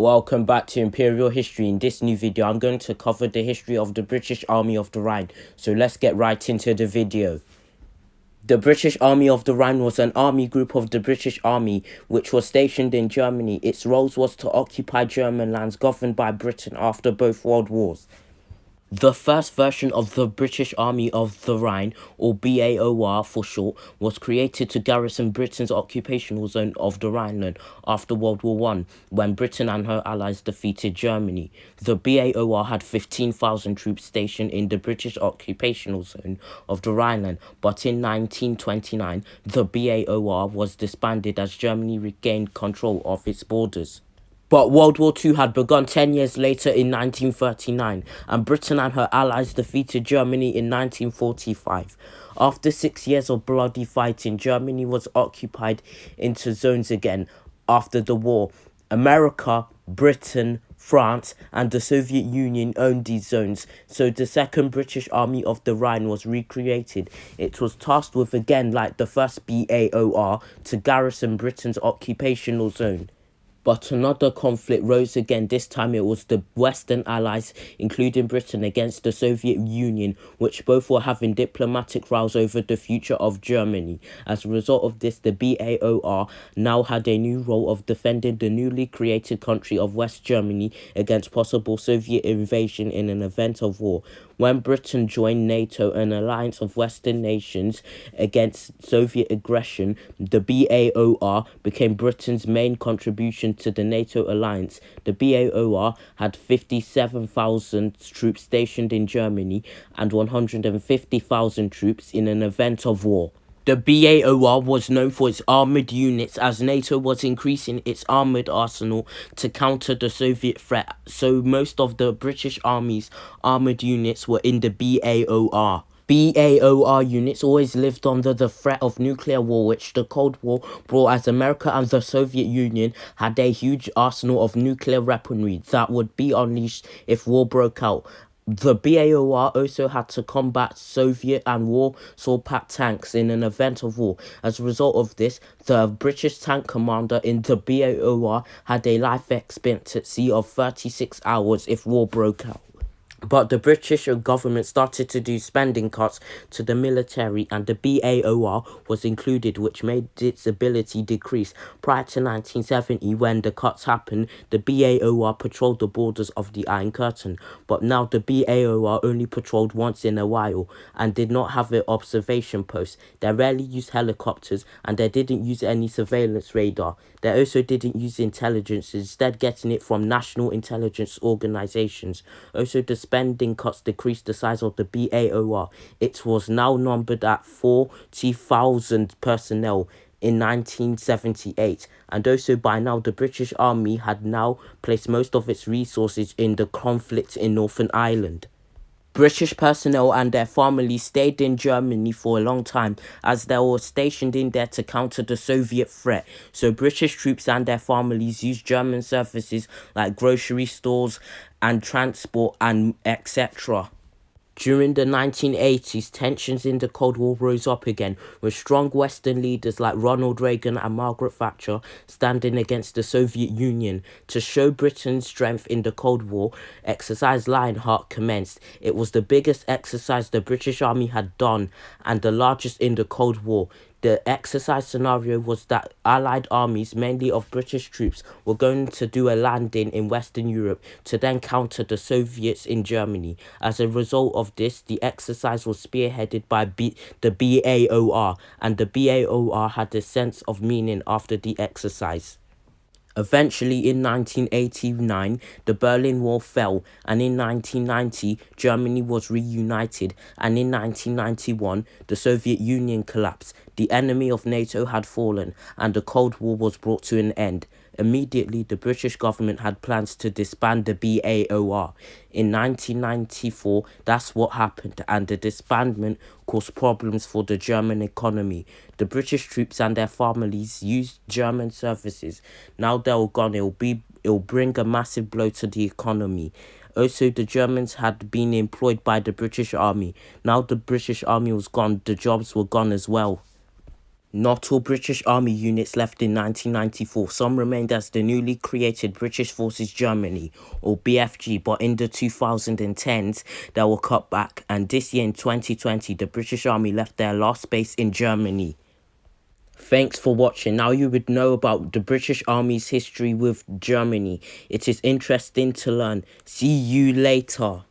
Welcome back to Imperial History. In this new video, I'm going to cover the history of the British Army of the Rhine. So let's get right into the video. The British Army of the Rhine was an army group of the British Army which was stationed in Germany. Its roles was to occupy German lands governed by Britain after both world wars. The first version of the British Army of the Rhine, or BAOR for short, was created to garrison Britain's occupational zone of the Rhineland after World War I, when Britain and her allies defeated Germany. The BAOR had 15,000 troops stationed in the British occupational zone of the Rhineland, but in 1929, the BAOR was disbanded as Germany regained control of its borders. But World War II had begun 10 years later in 1939, and Britain and her allies defeated Germany in 1945. After 6 years of bloody fighting, Germany was occupied into zones again after the war. America, Britain, France, and the Soviet Union owned these zones, so the Second British Army of the Rhine was recreated. It was tasked with, again like the first BAOR, to garrison Britain's occupational zone. But another conflict rose again. This time it was the Western Allies, including Britain, against the Soviet Union, which both were having diplomatic rows over the future of Germany. As a result of this, the BAOR now had a new role of defending the newly created country of West Germany against possible Soviet invasion in an event of war. When Britain joined NATO, an alliance of Western nations against Soviet aggression, the BAOR became Britain's main contribution to the NATO alliance. The BAOR had 57,000 troops stationed in Germany and 150,000 troops in an event of war. The BAOR was known for its armoured units, as NATO was increasing its armoured arsenal to counter the Soviet threat, so most of the British Army's armoured units were in the BAOR. BAOR units always lived under the threat of nuclear war, which the Cold War brought, as America and the Soviet Union had a huge arsenal of nuclear weaponry that would be unleashed if war broke out. The BAOR also had to combat Soviet and Warsaw-Pact tanks in an event of war. As a result of this, the British tank commander in the BAOR had a life expectancy of 36 hours if war broke out. But the British government started to do spending cuts to the military, and the BAOR was included, which made its ability decrease. Prior to 1970, when the cuts happened, the BAOR patrolled the borders of the Iron Curtain. But now the BAOR only patrolled once in a while and did not have an observation post. They rarely used helicopters, and they didn't use any surveillance radar. They also didn't use intelligence, instead getting it from national intelligence organizations. Also, the spending cuts decreased the size of the BAOR. It was now numbered at 40,000 personnel in 1978, and also by now the British Army had now placed most of its resources in the conflict in Northern Ireland. British personnel and their families stayed in Germany for a long time, as they were stationed in there to counter the Soviet threat. So British troops and their families used German services like grocery stores and transport and etc. During the 1980s, tensions in the Cold War rose up again, with strong Western leaders like Ronald Reagan and Margaret Thatcher standing against the Soviet Union. To show Britain's strength in the Cold War, Exercise Lionheart commenced. It was the biggest exercise the British Army had done, and the largest in the Cold War. The exercise scenario was that Allied armies, mainly of British troops, were going to do a landing in Western Europe to then counter the Soviets in Germany. As a result of this, the exercise was spearheaded by the BAOR, and the BAOR had a sense of meaning after the exercise. Eventually, in 1989, the Berlin Wall fell, and in 1990, Germany was reunited, and in 1991, the Soviet Union collapsed. The enemy of NATO had fallen, and the Cold War was brought to an end. Immediately, the British government had plans to disband the BAOR. In 1994, that's what happened, and the disbandment caused problems for the German economy. The British troops and their families used German services. Now they're all gone, it'll bring a massive blow to the economy. Also, the Germans had been employed by the British Army. Now the British Army was gone, the jobs were gone as well. Not all British Army units left in 1994. Some remained as the newly created British Forces Germany, or BFG, but in the 2010s, they were cut back, and this year in 2020, the British Army left their last base in Germany. Thanks for watching. Now you would know about the British Army's history with Germany. It is interesting to learn. See you later.